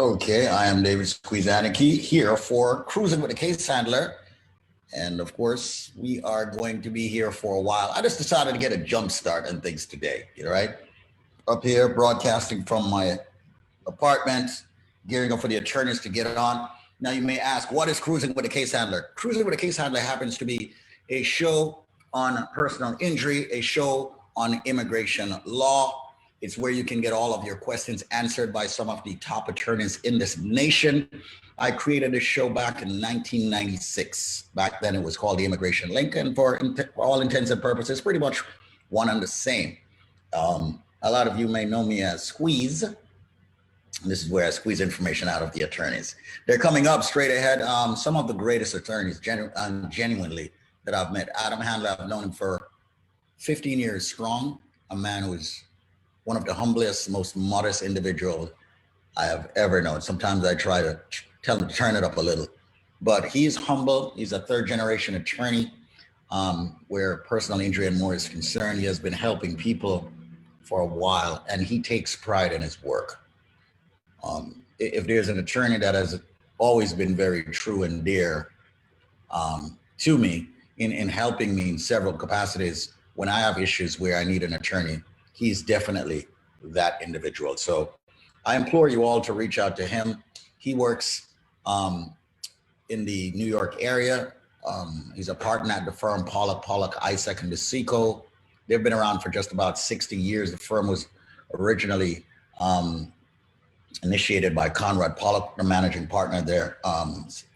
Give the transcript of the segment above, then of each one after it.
Okay, I am David Squeezaniki here for Cruising with a Case Handler. And of course, we are going to be here for a while. I just decided to get a jump start on things today, right? Up here broadcasting from my apartment, gearing up for the attorneys to get it on. Now you may ask, what is Cruising with a Case Handler? Cruising with a Case Handler happens to be a show on personal injury, a show on immigration law. It's where you can get all of your questions answered by some of the top attorneys in this nation. I created this show back in 1996. Back then it was called the Immigration Link, and for all intents and purposes, pretty much one and the same. A lot of you may know me as Squeeze. This is where I squeeze information out of the attorneys. They're coming up straight ahead. Some of the greatest attorneys, genuinely, that I've met. Adam Handler, I've known him for 15 years strong. A man who's one of the humblest, most modest individuals I have ever known. Sometimes I try to tell him to turn it up a little, but he's humble. He's a third generation attorney where personal injury and more is concerned. He has been helping people for a while, and he takes pride in his work. If there's an attorney that has always been very true and dear to me in helping me in several capacities when I have issues where I need an attorney, he's definitely that individual. So I implore you all to reach out to him. He works in the New York area. He's a partner at the firm Pollack, Isaac, and DeSico. They've been around for just about 60 years. The firm was originally initiated by Conrad Pollack, the managing partner, their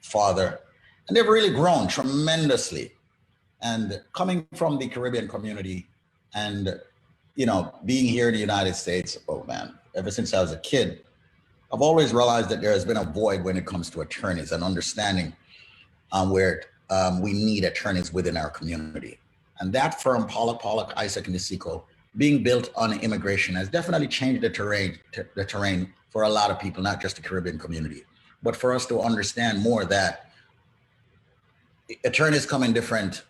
father. And they've really grown tremendously. And coming from the Caribbean community and, you know, being here in the United States, oh man, ever since I was a kid, I've always realized that there has been a void when it comes to attorneys and understanding where we need attorneys within our community. And that firm, Pollack, Isaac, and DeSico, being built on immigration has definitely changed the terrain for a lot of people, not just the Caribbean community, but for us to understand more that attorneys come in different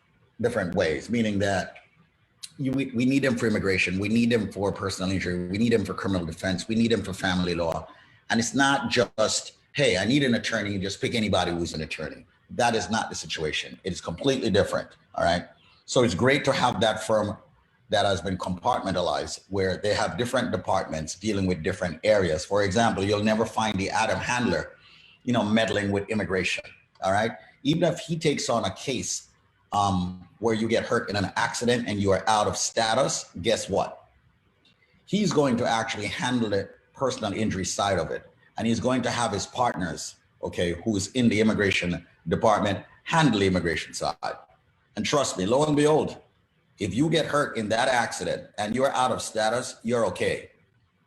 ways, meaning that we need them for immigration, we need them for personal injury, we need them for criminal defense, we need them for family law. And it's not just, hey, I need an attorney, just pick anybody who's an attorney. That is not the situation. It is completely different, all right? So it's great to have that firm that has been compartmentalized where they have different departments dealing with different areas. For example, you'll never find the Adam Handler, meddling with immigration, all right? Even if he takes on a case where you get hurt in an accident and you are out of status, guess what? He's going to actually handle the personal injury side of it. And he's going to have his partners, okay, who's in the immigration department, handle the immigration side. And trust me, lo and behold, if you get hurt in that accident and you're out of status, you're okay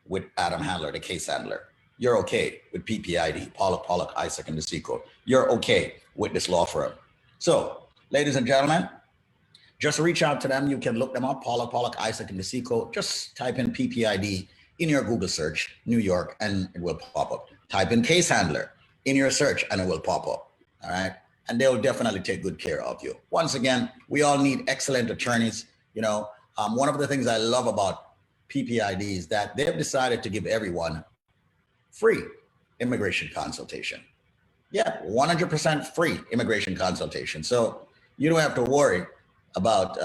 with Adam Handler, the case handler. You're okay with PPID, Pollack, Isaac, and DeSico. You're okay with this law firm. So, ladies and gentlemen, just reach out to them. You can look them up, Pollack, Isaac, and DeSico. Just type in PPID in your Google search, New York, and it will pop up. Type in case handler in your search and it will pop up, all right? And they'll definitely take good care of you. Once again, we all need excellent attorneys. One of the things I love about PPID is that they've decided to give everyone free immigration consultation. Yeah, 100% free immigration consultation. So you don't have to worry about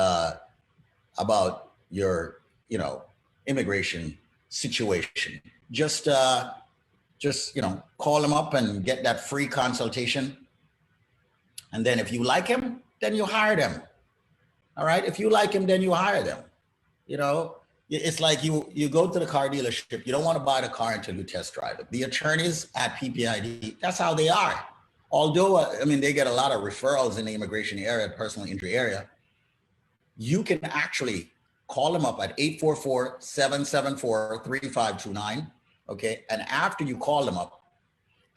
your, immigration situation. Just call them up and get that free consultation. And then if you like him, then you hire them. All right. If you like him, then you hire them. It's like you go to the car dealership. You don't want to buy the car until you test drive it. The attorneys at PPID, that's how they are. Although, they get a lot of referrals in the immigration area, personal injury area. You can actually call them up at 844-774-3529. Okay. And after you call them up,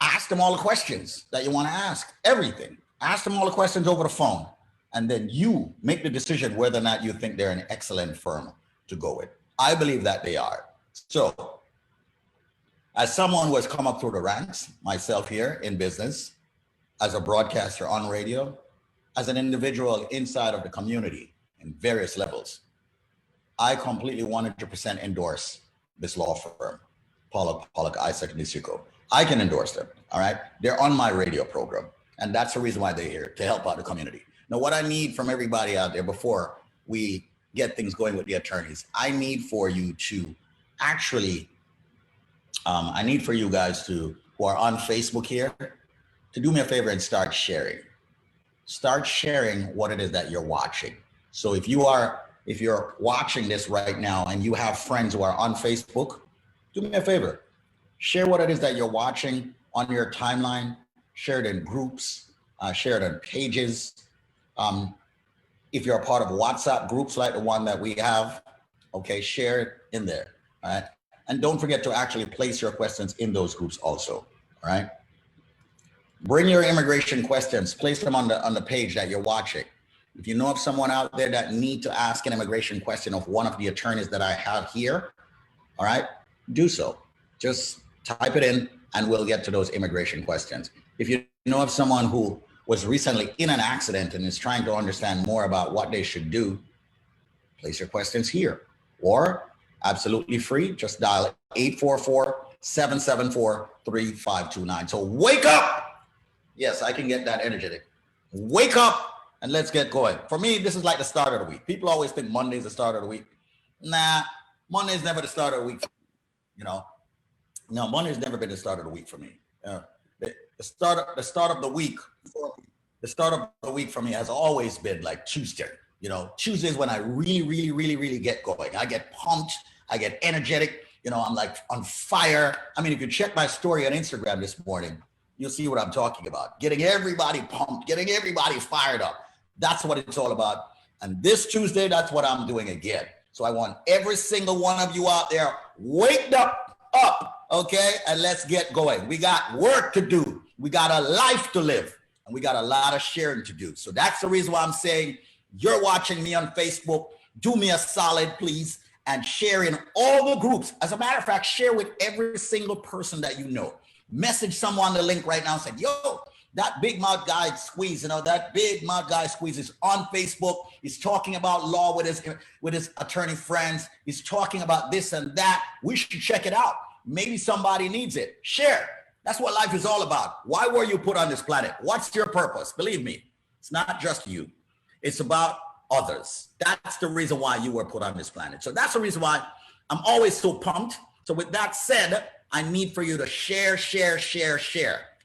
ask them all the questions that you want to ask, everything. Ask them all the questions over the phone, and then you make the decision whether or not you think they're an excellent firm to go with. I believe that they are. So as someone who has come up through the ranks, myself here in business, as a broadcaster on radio, as an individual inside of the community in various levels, I completely 100% endorse this law firm, Pollack, Isaac, and DeSico. I can endorse them. All right. They're on my radio program. And that's the reason why they're here, to help out the community. Now, what I need from everybody out there before we get things going with the attorneys, I need for you to actually, I need for you guys to, who are on Facebook here, to do me a favor and start sharing. Start sharing what it is that you're watching. So if you're watching this right now and you have friends who are on Facebook, do me a favor. Share what it is that you're watching on your timeline. Share it in groups. Share it on pages. If you're a part of WhatsApp groups like the one that we have, okay, share it in there. All right. And don't forget to actually place your questions in those groups also. All right. Bring your immigration questions, place them on the page that you're watching. If you know of someone out there that need to ask an immigration question of one of the attorneys that I have here, all right, do so. Just type it in and we'll get to those immigration questions. If you know of someone who was recently in an accident and is trying to understand more about what they should do, place your questions here. Or absolutely free, just dial 844-774-3529. So wake up. Yes, I can get that energetic. Wake up and let's get going. For me, this is like the start of the week. People always think Monday's the start of the week. Nah, Monday's never the start of the week. You know, no, Monday's never been the start of the week for me. The start of the week for me has always been like Tuesday. You know, Tuesday is when I really get going. I get pumped. I get energetic. You know, I'm like on fire. I mean, if you check my story on Instagram this morning, you'll see what I'm talking about. Getting everybody pumped, getting everybody fired up. That's what it's all about. And this Tuesday, that's what I'm doing again. So I want every single one of you out there, wake up, okay? And let's get going. We got work to do. We got a life to live. And we got a lot of sharing to do. So that's the reason why I'm saying, you're watching me on Facebook. Do me a solid, please, and share in all the groups. As a matter of fact, share with every single person that you know. Message someone the link right now and say, yo, that big mouth guy squeeze, you know, that big mouth guy squeeze is on Facebook. He's talking about law with his attorney friends. He's talking about this and that. We should check it out. Maybe somebody needs it. Share. That's what life is all about. Why were you put on this planet? What's your purpose? Believe me, it's not just you. It's about others. That's the reason why you were put on this planet. So that's the reason why I'm always so pumped. So with that said, I need for you to share.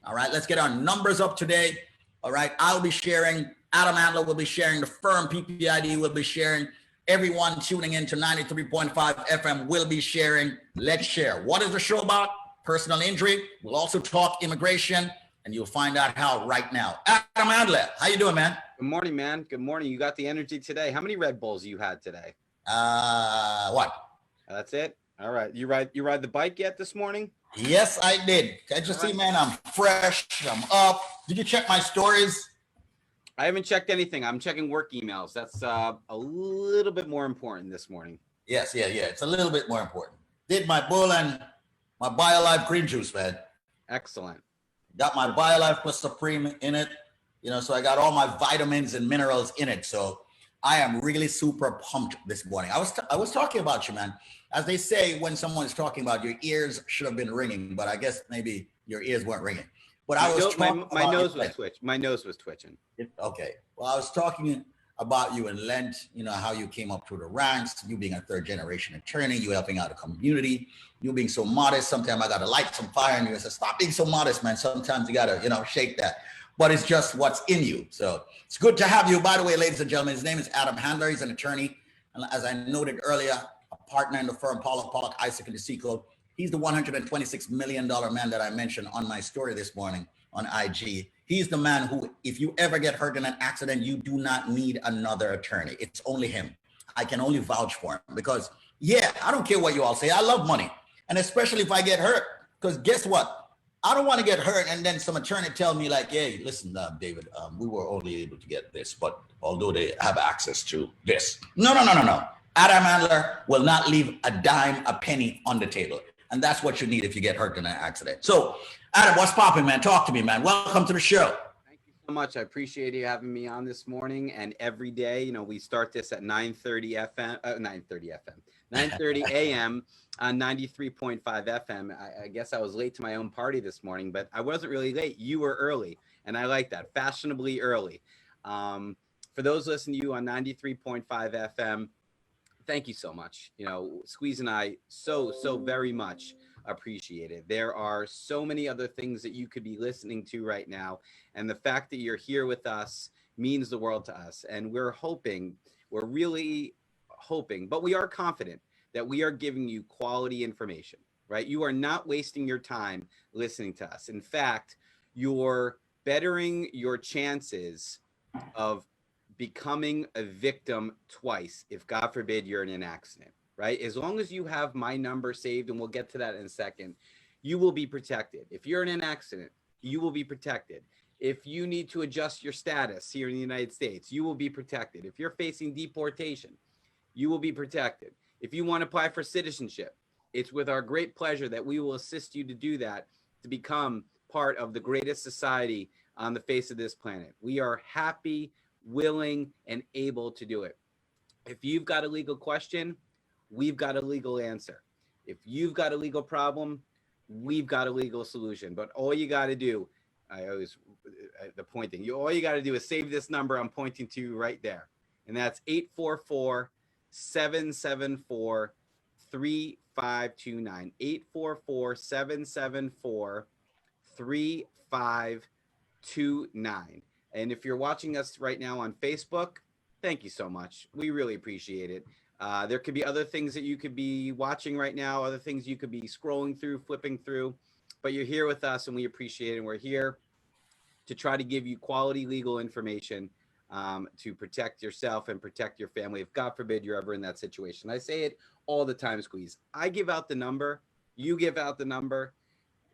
All right, let's get our numbers up today. All right, I'll be sharing. Adam Adler will be sharing. The firm PPID will be sharing. Everyone tuning in to 93.5 FM will be sharing. Let's share. What is the show about? Personal injury. We'll also talk immigration, and you'll find out how right now. Adam Adler, how you doing, man? Good morning, man. Good morning. You got the energy today. How many Red Bulls you had today? What? That's it. All right. You ride the bike yet this morning? Yes, I did. Can't you see, man? I'm fresh. I'm up. Did you check my stories? I haven't checked anything. I'm checking work emails. That's a little bit more important this morning. Yes, yeah. It's a little bit more important. Did my bull and my BioLife green juice, man. Excellent. Got my BioLife plus Supreme in it. You know, so I got all my vitamins and minerals in it. So I am really super pumped this morning. I was talking about you, man. As they say, when someone's talking about, your ears should have been ringing, but I guess maybe your ears weren't ringing. But I was talking my nose was twitching. My nose was twitching. Okay. Well, I was talking about you in Lent, you know, how you came up through the ranks, you being a third generation attorney, you helping out the community, you being so modest. Sometimes I got to light some fire in you and say, stop being so modest, man. Sometimes you got to, you know, shake that. But it's just what's in you. So it's good to have you. By the way, ladies and gentlemen, his name is Adam Handler. He's an attorney. And as I noted earlier, a partner in the firm, Pollack, Isaac, and DeSico. He's the $126 million man that I mentioned on my story this morning on IG. He's the man who, if you ever get hurt in an accident, you do not need another attorney. It's only him. I can only vouch for him because, yeah, I don't care what you all say. I love money. And especially if I get hurt, because guess what? I don't want to get hurt and then some attorney tell me like, hey, listen, David, we were only able to get this, but although they have access to this. No. Adam Handler will not leave a dime, a penny on the table. And that's what you need if you get hurt in an accident. So, Adam, what's popping, man? Talk to me, man. Welcome to the show. Thank you so much. I appreciate you having me on this morning. And every day, you know, we start this at 9:30 FM, 9:30 a.m. on 93.5 FM. I guess I was late to my own party this morning, but I wasn't really late. You were early, and I like that, fashionably early. For those listening to you on 93.5 FM, thank you so much. You know, Squeeze and I so very much appreciate it. There are so many other things that you could be listening to right now, and the fact that you're here with us means the world to us. And we're really hoping, but we are confident that we are giving you quality information, right? You are not wasting your time listening to us. In fact, you're bettering your chances of becoming a victim twice if, God forbid, you're in an accident, right? As long as you have my number saved, and we'll get to that in a second, you will be protected. If you're in an accident, you will be protected. If you need to adjust your status here in the United States, you will be protected. If you're facing deportation, you will be protected. If you want to apply for citizenship, it's with our great pleasure that we will assist you to do that, to become part of the greatest society on the face of this planet. We are happy, willing, and able to do it. If you've got a legal question, we've got a legal answer. If you've got a legal problem, we've got a legal solution. But all you got to do, all you got to do is save this number I'm pointing to right there. And that's 844-774-3529. 844-774-3529. And if you're watching us right now on Facebook, thank you so much. We really appreciate it. There could be other things that you could be watching right now, other things you could be scrolling through, flipping through, but you're here with us and we appreciate it. And we're here to try to give you quality legal information to protect yourself and protect your family if, God forbid, you're ever in that situation. I say it all the time, Squeeze. I give out the number. You give out the number.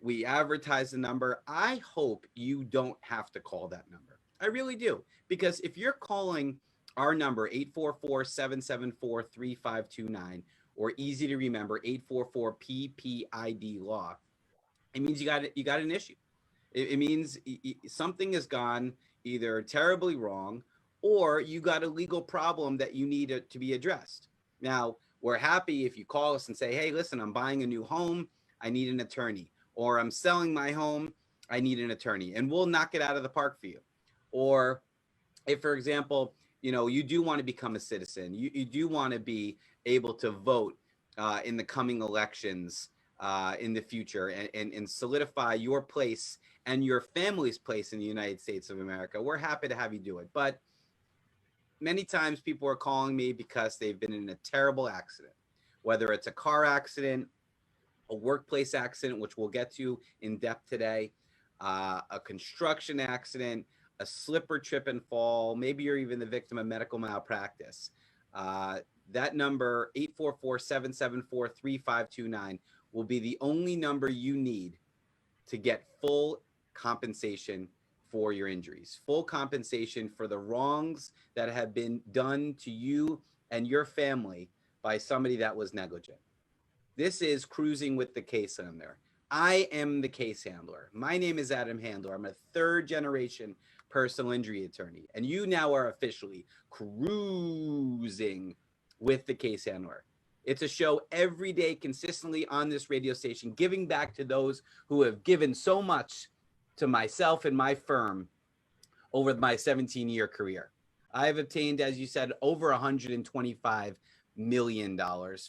We advertise the number. I hope you don't have to call that number. I really do. Because if you're calling our number, 844-774-3529, or easy to remember, 844 PPID law, it means you got an issue. It means something has gone either terribly wrong, or you got a legal problem that you need to be addressed. Now, we're happy if you call us and say, hey, listen, I'm buying a new home. I need an attorney. Or I'm selling my home. I need an attorney. And we'll knock it out of the park for you. Or if, for example, you do want to become a citizen, you do want to be able to vote in the coming elections in the future and solidify your place and your family's place in the United States of America, we're happy to have you do it. But many times people are calling me because they've been in a terrible accident, whether it's a car accident, a workplace accident, which we'll get to in depth today, a construction accident, a slip or trip and fall. Maybe you're even the victim of medical malpractice. That number, 844-774-3529, will be the only number you need to get full compensation for your injuries, full compensation for the wrongs that have been done to you and your family by somebody that was negligent. This is Cruising with the Case Handler. I am the case handler. My name is Adam Handler. I'm a third-generation personal injury attorney, and you now are officially cruising with the case handler. It's a show every day consistently on this radio station, giving back to those who have given so much to myself and my firm over my 17-year career. I have obtained, as you said, over $125 million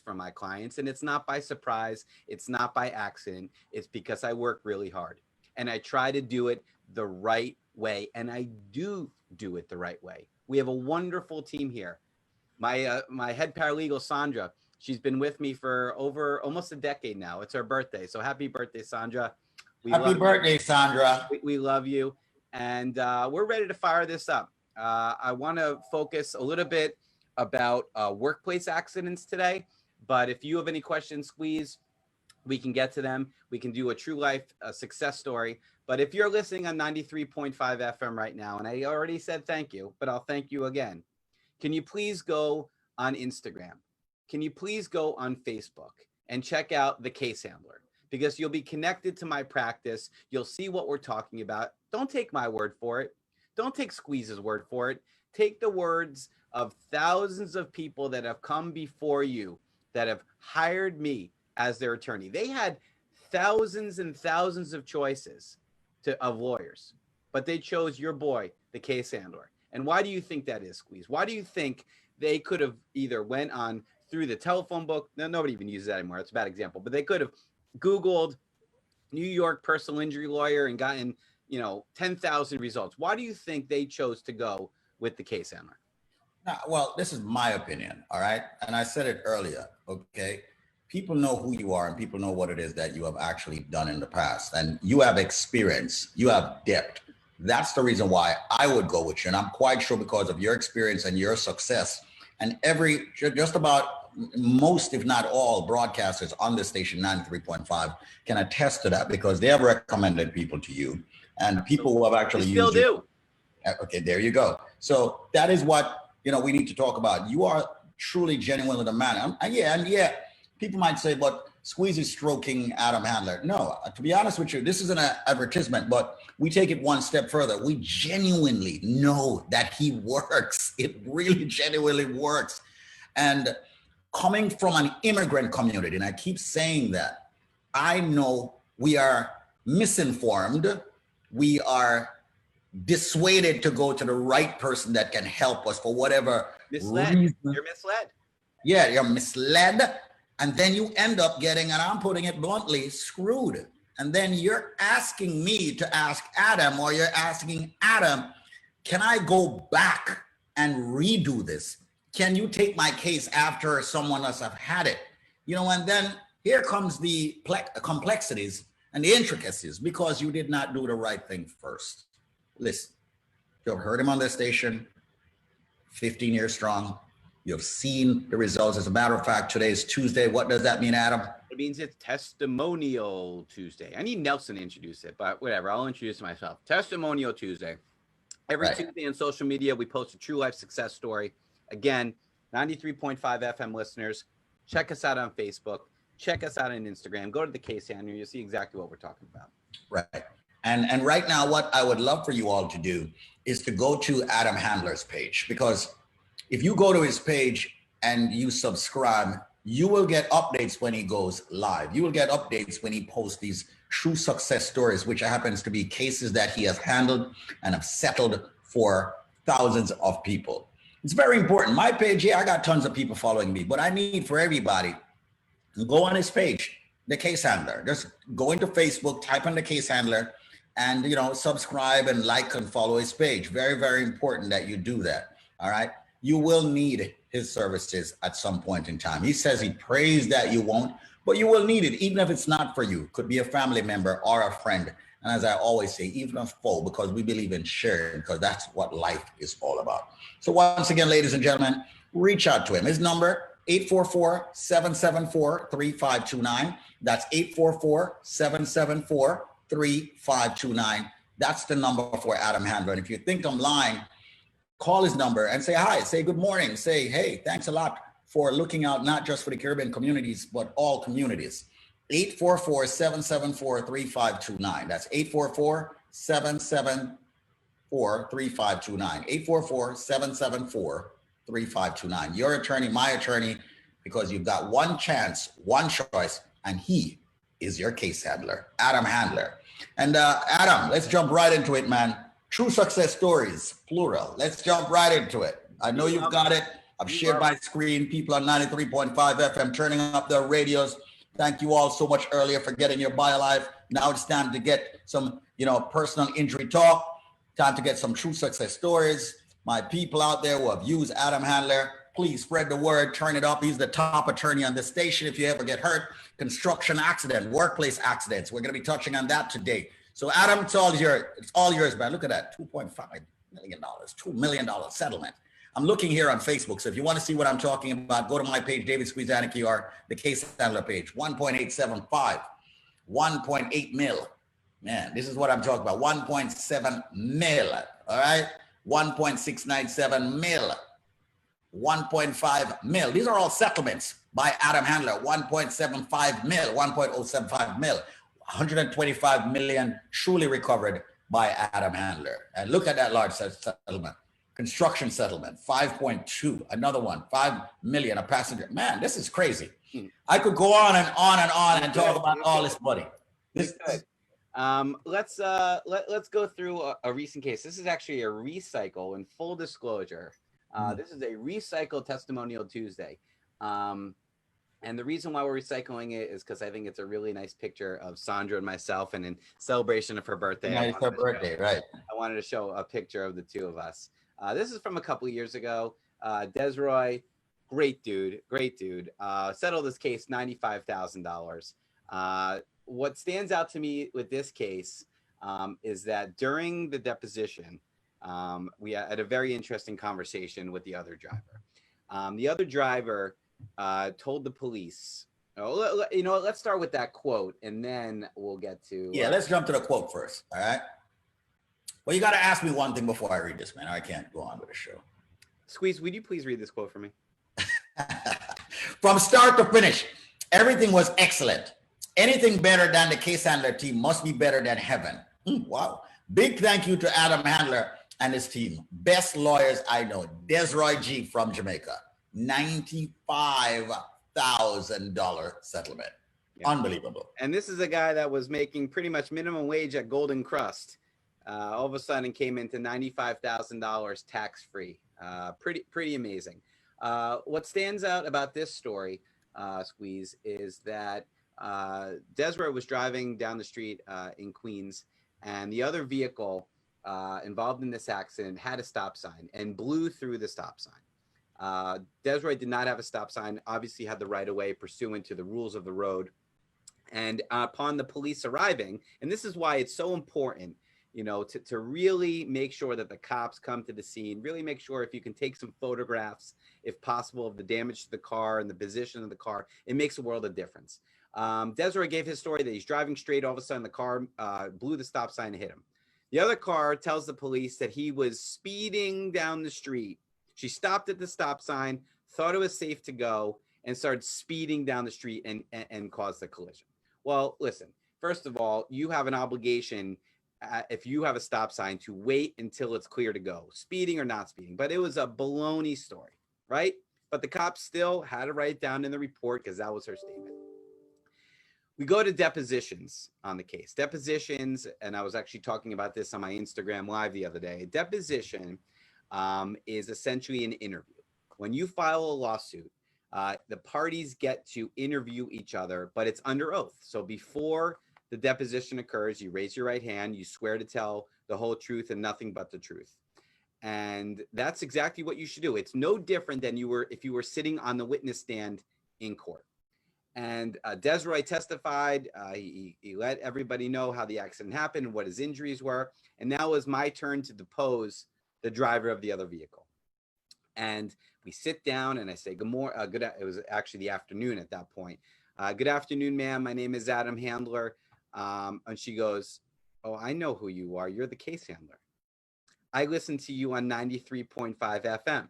from my clients, and it's not by surprise. It's not by accident. It's because I work really hard, and I try to do it the right way, and I do it the right way. We have a wonderful team here. My head paralegal, Sandra, she's been with me for over almost a decade now. It's her birthday, so happy birthday, Sandra. Happy birthday, Sandra. We love you, and we're ready to fire this up. I want to focus a little bit about workplace accidents today, but if you have any questions, Squeeze, we can get to them. We can do a true life success story. But if you're listening on 93.5 FM right now, and I already said thank you, but I'll thank you again. Can you please go on Instagram? Can you please go on Facebook and check out the Case Handler? Because you'll be connected to my practice. You'll see what we're talking about. Don't take my word for it. Don't take Squeeze's word for it. Take the words of thousands of people that have come before you that have hired me as their attorney. They had thousands and thousands of choices of lawyers, but they chose your boy, the case handler. And why do you think that is, Squeeze? Why do you think they could have either went on through the telephone book? No, nobody even uses that anymore. It's a bad example, but they could have Googled New York personal injury lawyer and gotten, 10,000 results. Why do you think they chose to go with the case handler? Well, this is my opinion, all right? And I said it earlier, okay? People know who you are and people know what it is that you have actually done in the past. And you have experience, you have depth. That's the reason why I would go with you. And I'm quite sure because of your experience and your success. And just about most, if not all, broadcasters on the station 93.5 can attest to that because they have recommended people to you and people who have actually used still do. Okay, there you go. So that is what we need to talk about. You are truly genuinely the man. And people might say, but Squeeze is stroking Adam Handler. No, to be honest with you, this is an advertisement, but we take it one step further. We genuinely know that he works. It really genuinely works. And coming from an immigrant community, and I keep saying that, I know we are misinformed. We are dissuaded to go to the right person that can help us for whatever reason. You're misled. Yeah, you're misled. And then you end up getting, and I'm putting it bluntly, screwed. And then you're asking me to ask Adam, or you're asking Adam, can I go back and redo this? Can you take my case after someone else have had it? And then here comes the complexities and the intricacies because you did not do the right thing first. Listen, you've heard him on this station, 15 years strong. You've seen the results. As a matter of fact, today is Tuesday. What does that mean, Adam? It means it's Testimonial Tuesday. I need Nelson to introduce it, but whatever. I'll introduce myself. Testimonial Tuesday. Every Tuesday on social media, we post a true life success story. Again, 93.5 FM listeners, check us out on Facebook. Check us out on Instagram. Go to the case handler. You'll see exactly what we're talking about. Right. And right now, what I would love for you all to do is to go to Adam Handler's page, because if you go to his page and you subscribe, you will get updates when he goes live. You will get updates when he posts these true success stories, which happens to be cases that he has handled and have settled for thousands of people. It's very important. My page, I got tons of people following me, but I need for everybody to go on his page, the case handler. Just go into Facebook, type in the case handler, and subscribe and like and follow his page. Very, very important that you do that. All right. You will need his services at some point in time. He says he prays that you won't, but you will need it, even if it's not for you. Could be a family member or a friend. And as I always say, even a foe, because we believe in sharing, because that's what life is all about. So once again, ladies and gentlemen, reach out to him. His number, 844-774-3529. That's 844-774-3529. That's the number for Adam Handler. And if you think I'm lying, call his number and say hi, say good morning, say, hey, thanks a lot for looking out, not just for the Caribbean communities, but all communities. 844-774-3529. That's 844-774-3529. 844-774-3529. Your attorney, my attorney, because you've got one chance, one choice, and he is your case handler, Adam Handler. And Adam, let's jump right into it, man. True success stories, plural. Let's jump right into it. I know you've got it. I've shared my screen. People on 93.5 FM turning up their radios. Thank you all so much earlier for getting your bio live. Now it's time to get some, personal injury talk. Time to get some true success stories. My people out there who have used Adam Handler, please spread the word, turn it up. He's the top attorney on the station. If you ever get hurt, construction accident, workplace accidents. We're going to be touching on that today. So Adam, it's all yours, man. Look at that, $2.5 million, $2 million settlement. I'm looking here on Facebook. So if you want to see what I'm talking about, go to my page, David Squeeze Anarchy, or the case handler page, 1.875, 1.8 mil. Man, this is what I'm talking about. 1.7 mil. All right. 1.697 mil. 1.5 mil. These are all settlements by Adam Handler. 1.75 mil, 1.075 mil. 125 million truly recovered by Adam Handler. And look at that large settlement. Construction settlement, 5.2, another one, 5 million, a passenger. Man, this is crazy. I could go on and on and on and talk about all this money. Let's go through a recent case. This is actually a recycle. In full disclosure, this is a recycle testimonial Tuesday. And the reason why we're recycling it is because I think it's a really nice picture of Sandra and myself, and in celebration of her birthday. Nice, her birthday, right? I wanted to show a picture of the two of us. This is from a couple of years ago. Desroy, great dude. Settled this case $95,000. What stands out to me with this case is that during the deposition, we had a very interesting conversation with the other driver. The other driver told the police, you know what, let's start with that quote and then we'll get to let's jump to the quote first. All right, well, you got to ask me one thing before I read this, man. I can't go on with the show. Squeeze, would you please read this quote for me? From start to finish, everything was excellent. Anything better than the case handler team must be better than heaven. Wow. Big thank you to Adam Handler and his team. Best lawyers I know. Desroy G from Jamaica. $95,000 settlement. Yeah. Unbelievable. And this is a guy that was making pretty much minimum wage at Golden Crust. All of a sudden came into $95,000 tax-free. Pretty amazing. What stands out about this story, Squeeze, is that Desroy was driving down the street in Queens, and the other vehicle involved in this accident had a stop sign and blew through the stop sign. Desroy did not have a stop sign, obviously had the right of way pursuant to the rules of the road. And upon the police arriving, and this is why it's so important, you know, to really make sure that the cops come to the scene, really make sure if you can take some photographs, if possible, of the damage to the car and the position of the car, it makes a world of difference. Desroy gave his story that he's driving straight, all of a sudden the car blew the stop sign and hit him. The other car tells the police that he was speeding down the street. She stopped at the stop sign, thought it was safe to go, and started speeding down the street and caused the collision. Well, listen, first of all, you have an obligation, if you have a stop sign, to wait until it's clear to go, speeding or not speeding. But it was a baloney story, right? But the cops still had to write it down in the report because that was her statement. We go to depositions on the case. Depositions, and I was actually talking about this on my Instagram Live the other day. A deposition is essentially an interview. When you file a lawsuit, the parties get to interview each other, but it's under oath. So before the deposition occurs, you raise your right hand, you swear to tell the whole truth and nothing but the truth. And that's exactly what you should do. It's no different than if you were sitting on the witness stand in court. And Desroy testified. He let everybody know how the accident happened and what his injuries were. And now it was my turn to depose the driver of the other vehicle. And we sit down and I say, good morning. It was actually the afternoon at that point. Good afternoon, ma'am. My name is Adam Handler. And she goes, oh, I know who you are. You're the case handler. I listen to you on 93.5 FM.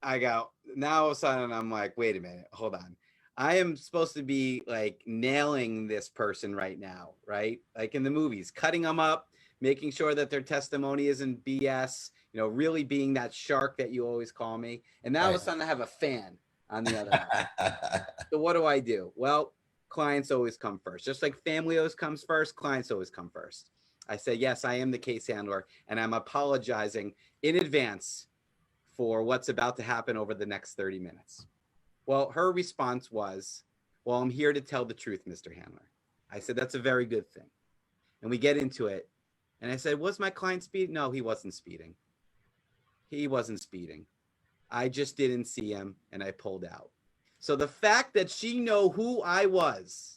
I go, now all of a sudden I'm like, wait a minute, hold on. I am supposed to be like nailing this person right now, right? Like in the movies, cutting them up, making sure that their testimony isn't BS, you know, really being that shark that you always call me. And now all of a sudden I have a fan on the other hand. So what do? Well, clients always come first. Just like family always comes first, clients always come first. I say, yes, I am the case handler, and I'm apologizing in advance for what's about to happen over the next 30 minutes. Well, her response was, well, I'm here to tell the truth, Mr. Handler. I said, that's a very good thing. And we get into it. And I said, was my client speeding? No, he wasn't speeding. He wasn't speeding. I just didn't see him, and I pulled out. So the fact that she knew who I was,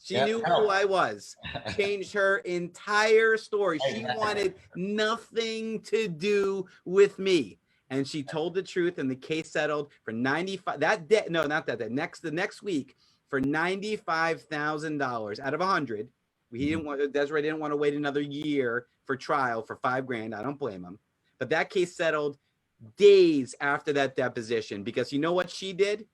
changed her entire story. She wanted nothing to do with me. And she told the truth, and the case settled for $95. The next week for $95,000 out of 100. Desroy didn't want to wait another year for trial for $5,000. I don't blame him. But that case settled days after that deposition, because you know what she did?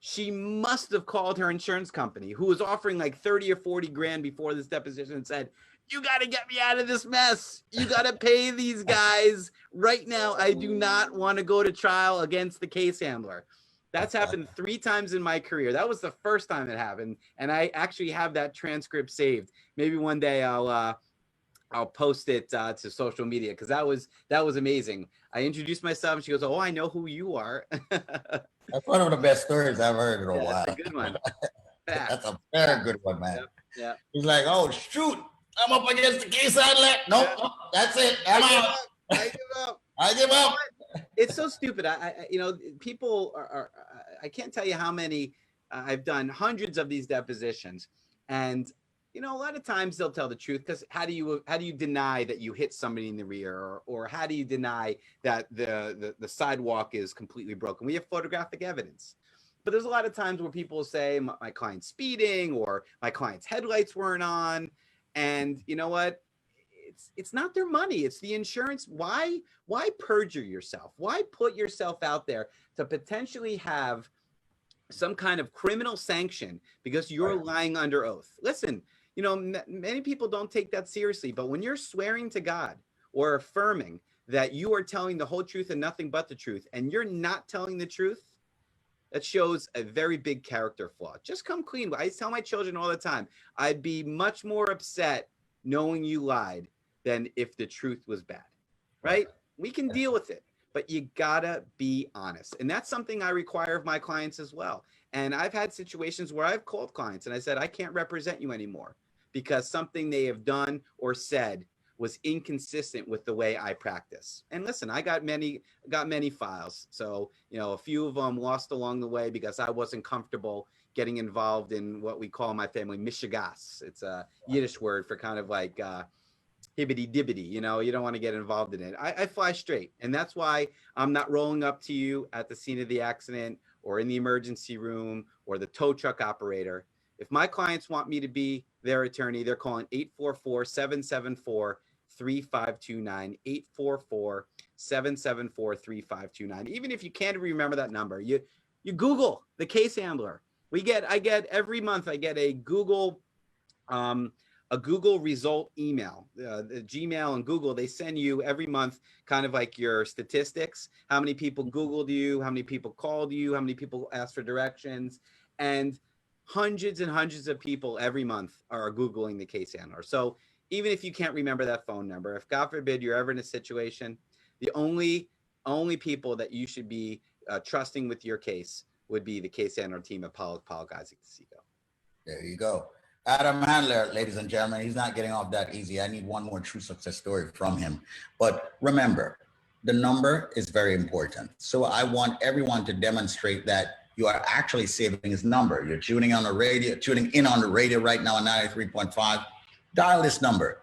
She must have called her insurance company, who was offering like 30 or 40 grand before this deposition, and said, you got to get me out of this mess. You got to pay these guys right now. I do not want to go to trial against the case handler. That's happened 3 times in my career. That was the first time it happened, and I actually have that transcript saved. Maybe one day I'll post it to social media because that was amazing. I introduced myself, and she goes, "Oh, I know who you are." That's one of the best stories I've heard in a Yeah, it's a while. good one. That's Facts. a very good one, man. Yep. Yeah. He's like, oh shoot, I'm up against the case outlet. Nope, nope, that's it. I'm out. I give up. I give up. It's so stupid. People are I can't tell you how many I've done hundreds of these depositions, and a lot of times they'll tell the truth because how do you deny that you hit somebody in the rear, or how do you deny that the sidewalk is completely broken? We have photographic evidence. But there's a lot of times where people say my client's speeding or my client's headlights weren't on, and you know what? It's not their money, it's the insurance. Why perjure yourself? Why put yourself out there to potentially have some kind of criminal sanction because you're lying under oath? Listen, many people don't take that seriously, but when you're swearing to God or affirming that you are telling the whole truth and nothing but the truth, and you're not telling the truth, that shows a very big character flaw. Just come clean. I tell my children all the time, I'd be much more upset knowing you lied than if the truth was bad, right? We can deal with it, but you gotta be honest. And that's something I require of my clients as well. And I've had situations where I've called clients and I said, I can't represent you anymore because something they have done or said was inconsistent with the way I practice. And listen, I got many files. So, a few of them lost along the way because I wasn't comfortable getting involved in what we call in my family mishigas. It's a Yiddish word for kind of like hibbity dibbity, you don't want to get involved in it. I fly straight. And that's why I'm not rolling up to you at the scene of the accident or in the emergency room or the tow truck operator. If my clients want me to be their attorney, they're calling 844-774-3529, 844-774-3529. Even if you can't remember that number, you Google the case handler. I get every month, I get a Google result email. The Gmail and Google, they send you every month kind of like your statistics, how many people Googled you, how many people called you, how many people asked for directions, and hundreds and hundreds of people every month are Googling the case handler. So even if you can't remember that phone number, if God forbid you're ever in a situation, the only people that you should be trusting with your case would be the case handler team at Pollack, Isaac DeSico. There you go. Adam Handler, ladies and gentlemen, he's not getting off that easy. I need one more true success story from him. But remember, the number is very important. So I want everyone to demonstrate that you are actually saving his number. You're tuning in on the radio right now on 93.5. Dial this number,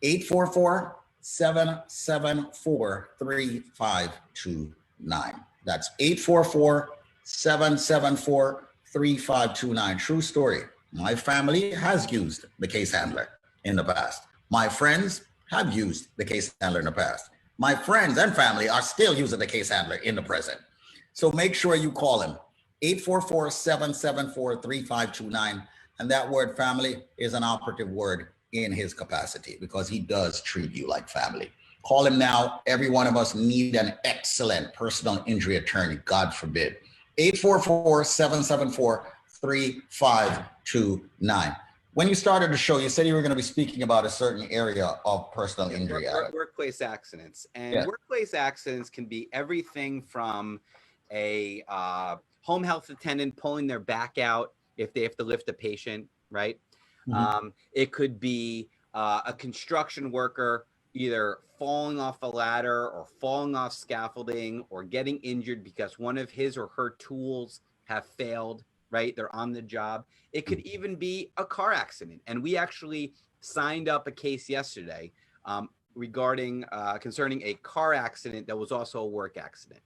844-774-3529. That's 844-774-3529. True story. My family has used the case handler in the past. My friends have used the case handler in the past. My friends and family are still using the case handler in the present. So make sure you call him, 844-774-3529. And that word family is an operative word in his capacity because he does treat you like family. Call him now. Every one of us need an excellent personal injury attorney, God forbid. 844-774-3529. When you started the show, you said you were going to be speaking about a certain area of personal injury. Workplace accidents. And workplace accidents can be everything from a home health attendant pulling their back out if they have to lift a patient, right? Mm-hmm. It could be a construction worker either falling off a ladder or falling off scaffolding or getting injured because one of his or her tools have failed, right? They're on the job. It could even be a car accident. And we actually signed up a case yesterday concerning a car accident that was also a work accident.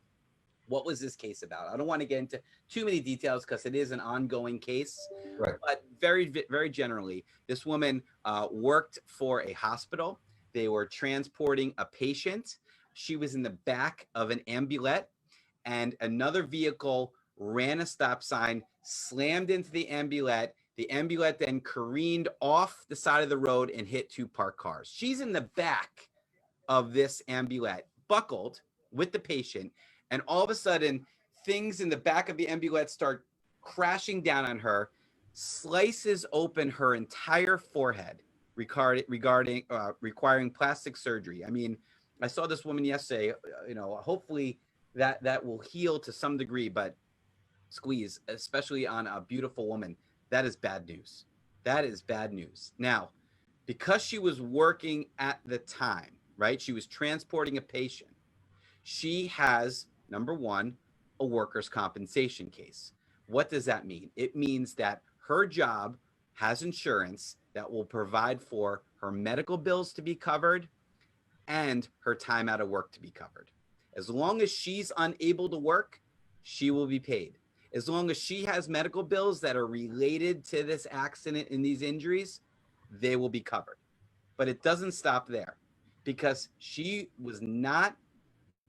What was this case about? I don't want to get into too many details because it is an ongoing case, right. But very, very generally, this woman worked for a hospital. They were transporting a patient. She was in the back of an ambulette, and another vehicle ran a stop sign, slammed into the ambulette. The ambulette then careened off the side of the road and hit 2 parked cars. She's in the back of this ambulette, buckled with the patient. And all of a sudden, things in the back of the ambulette start crashing down on her, slices open her entire forehead, requiring plastic surgery. I mean, I saw this woman yesterday. Hopefully that will heal to some degree, but squeeze, especially on a beautiful woman, that is bad news. That is bad news. Now, because she was working at the time, right? She was transporting a patient. She has, number one, a workers' compensation case. What does that mean? It means that her job has insurance that will provide for her medical bills to be covered and her time out of work to be covered. As long as she's unable to work, she will be paid. As long as she has medical bills that are related to this accident and these injuries, they will be covered. But it doesn't stop there, because she was not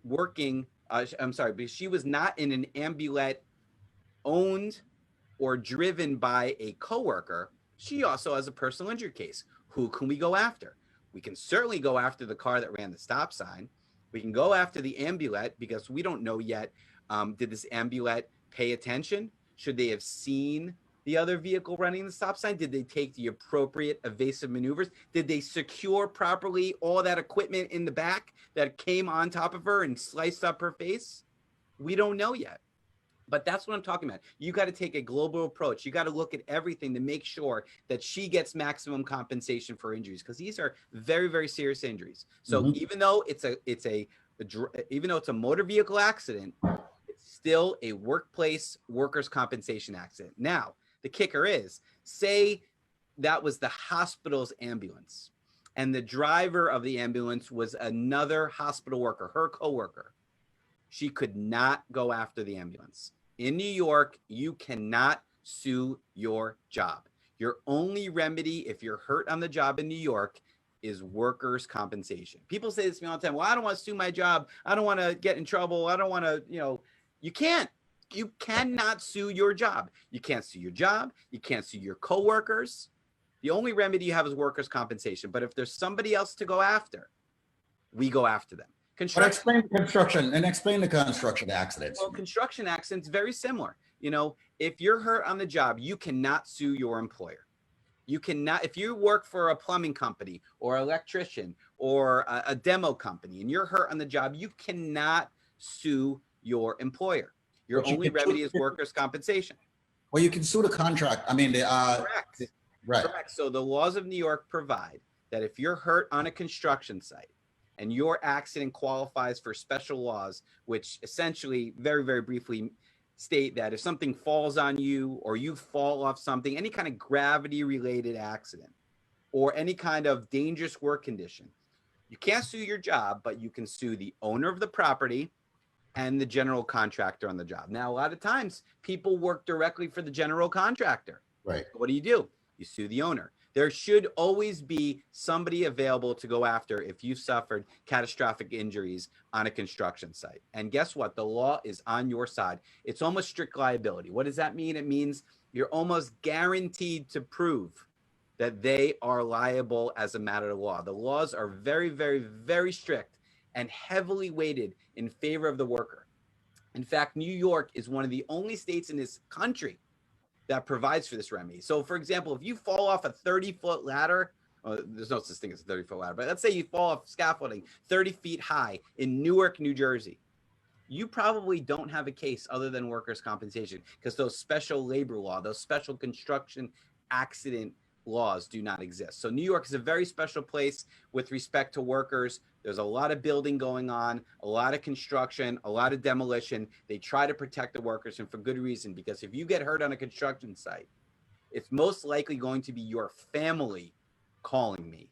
working. Because she was not in an ambulette owned or driven by a coworker. She also has a personal injury case. Who can we go after? We can certainly go after the car that ran the stop sign. We can go after the ambulette, because we don't know yet. Did this ambulette pay attention? Should they have seen the other vehicle running the stop sign? Did they take the appropriate evasive maneuvers? Did they secure properly all that equipment in the back that came on top of her and sliced up her face? We don't know yet. But that's what I'm talking about. You got to take a global approach. You got to look at everything to make sure that she gets maximum compensation for injuries, because these are very, very serious injuries. So even though it's a motor vehicle accident, it's still a workplace workers' compensation accident. Now, the kicker is, say that was the hospital's ambulance, and the driver of the ambulance was another hospital worker, her coworker. She could not go after the ambulance. In New York, you cannot sue your job. Your only remedy if you're hurt on the job in New York is workers' compensation. People say this to me all the time. Well, I don't want to sue my job. I don't want to get in trouble. I don't want to, you can't. You cannot sue your job. You can't sue your job. You can't sue your coworkers. The only remedy you have is workers' compensation. But if there's somebody else to go after, we go after them. But explain the construction accidents. Well, construction accidents, very similar. If you're hurt on the job, you cannot sue your employer. You cannot, if you work for a plumbing company or electrician or a demo company and you're hurt on the job, you cannot sue your employer. Your only remedy is workers' compensation. Well, you can sue the contract. I mean, correct. Right. Correct. So the laws of New York provide that if you're hurt on a construction site, and your accident qualifies for special laws, which essentially, very, very briefly, state that if something falls on you or you fall off something, any kind of gravity-related accident or any kind of dangerous work condition, you can't sue your job, but you can sue the owner of the property and the general contractor on the job. Now, a lot of times, people work directly for the general contractor. Right. What do? You sue the owner. There should always be somebody available to go after if you suffered catastrophic injuries on a construction site. And guess what? The law is on your side. It's almost strict liability. What does that mean? It means you're almost guaranteed to prove that they are liable as a matter of law. The laws are very, very, very strict and heavily weighted in favor of the worker. In fact, New York is one of the only states in this country that provides for this remedy. So, for example, if you fall off a 30-foot ladder, there's no such thing as a 30-foot ladder, but let's say you fall off scaffolding 30 feet high in Newark, New Jersey, you probably don't have a case other than workers' compensation, because those special labor law, those special construction accident laws do not exist. So New York is a very special place with respect to workers. There's a lot of building going on, a lot of construction, a lot of demolition. They try to protect the workers, and for good reason, because if you get hurt on a construction site, it's most likely going to be your family calling me,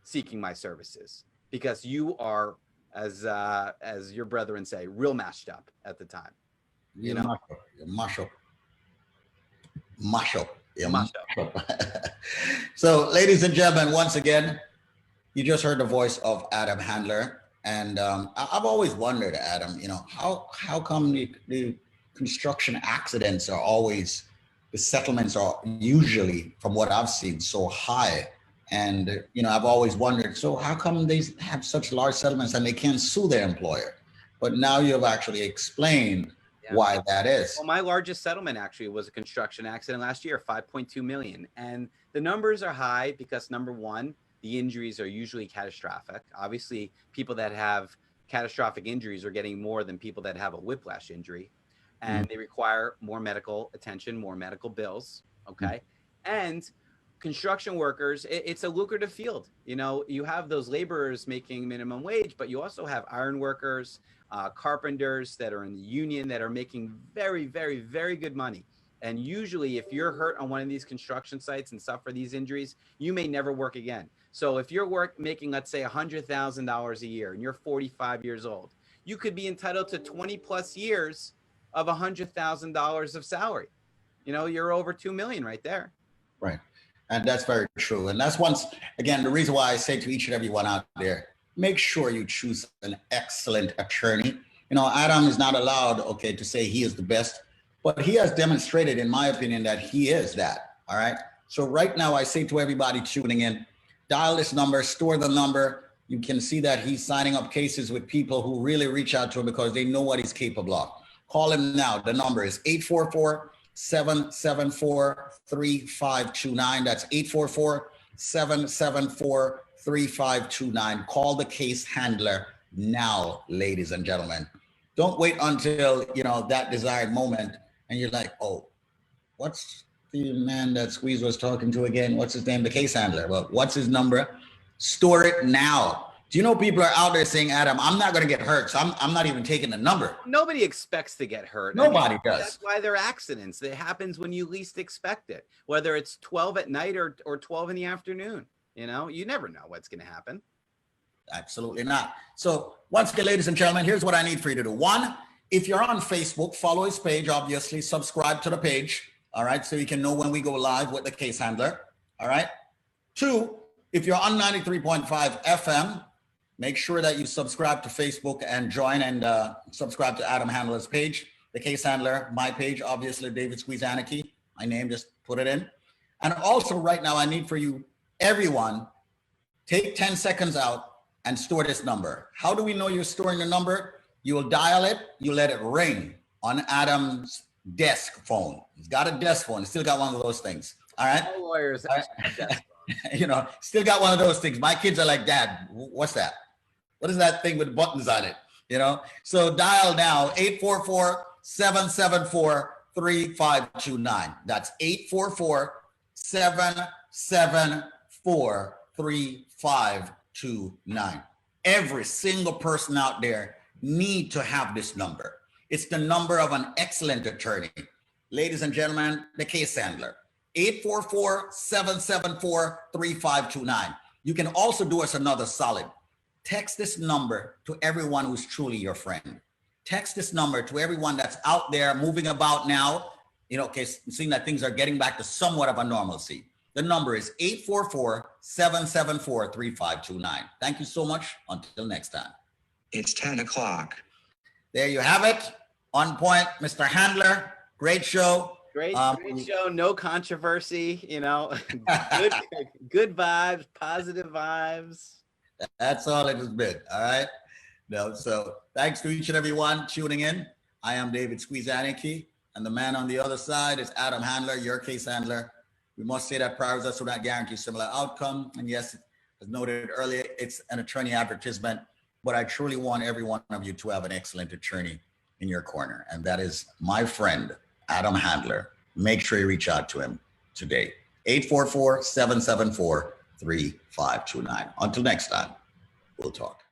seeking my services, because you are, as your brethren say, real mashed up at the time. You mash up. So, ladies and gentlemen, once again, you just heard the voice of Adam Handler, and I've always wondered, Adam, how come the construction accidents are always, the settlements are usually, from what I've seen, so high, and I've always wondered, so how come they have such large settlements and they can't sue their employer? but now you've actually explained why that is. Well, my largest settlement actually was a construction accident last year, 5.2 million. And the numbers are high because number one, the injuries are usually catastrophic. Obviously, people that have catastrophic injuries are getting more than people that have a whiplash injury. And they require more medical attention, more medical bills. Okay. And construction workers, it's a lucrative field. You know, you have those laborers making minimum wage, but you also have iron workers, carpenters that are in the union that are making very, very, very good money. And usually if you're hurt on one of these construction sites and suffer these injuries, you may never work again. So if you're making, let's say $100,000 a year and you're 45 years old, you could be entitled to 20 plus years of $100,000 of salary. You know, you're over 2 million right there. Right. And that's very true. And that's once again, the reason why I say to each and every one out there, make sure you choose an excellent attorney. You know, Adam is not allowed, okay, to say he is the best, but he has demonstrated, in my opinion, that he is that. All right. So right now I say to everybody tuning in, dial this number, store the number. You can see that he's signing up cases with people who really reach out to him because they know what he's capable of. Call him now. The number is 844-774-3529. That's 844-774-3529. Call the case handler now, ladies and gentlemen. Don't wait until, you know, that desired moment and you're like, oh, what's the man that Squeeze was talking to again? What's his name? The case handler. Well, what's his number? Store it now. Do you know people are out there saying, Adam, I'm not going to get hurt, so I'm not even taking the number. Nobody expects to get hurt. Nobody does. That's why they're accidents. It happens when you least expect it, whether it's 12 at night or 12 in the afternoon. You know, you never know what's going to happen. Absolutely not. So once again, ladies and gentlemen, here's what I need for you to do. One, if you're on Facebook, follow his page, obviously, subscribe to the page. All right. So you can know when we go live with the case handler. All right. Two, if you're on 93.5 FM, make sure that you subscribe to Facebook and join and subscribe to Adam Handler's page, the case handler, my page, obviously, David Squeeze Anarchy, my name, just put it in. And also right now, I need for you, everyone, take 10 seconds out and store this number. How do we know you're storing the number? You will dial it, you let it ring on Adam's desk phone. He's got a desk phone, he's still got one of those things, all right? All lawyers have a desk phone. You know, still got one of those things. My kids are like, Dad, what's that? What is that thing with buttons on it? You know, so dial now 844-774-3529. That's 844-774-3529. Every single person out there need to have this number. It's the number of an excellent attorney. Ladies and gentlemen, the case handler, 844-774-3529. You can also do us another solid. Text this number to everyone who's truly your friend. Text this number to everyone that's out there moving about now, you know, okay, seeing that things are getting back to somewhat of a normalcy. The number is 844-774-3529. Thank you so much. Until next time. It's 10 o'clock. There you have it. On point, Mr. Handler. Great show. Great show. No controversy, you know, good vibes, positive vibes. That's all it has been. All right. No, so thanks to each and every one tuning in. I am David Squeeze Anarchy, and the man on the other side is Adam Handler, your case handler. We must say that prior does not guarantee similar outcome. And yes, as noted earlier, it's an attorney advertisement, but I truly want every one of you to have an excellent attorney in your corner. And that is my friend, Adam Handler. Make sure you reach out to him today. 844-774-3529. Until next time, we'll talk.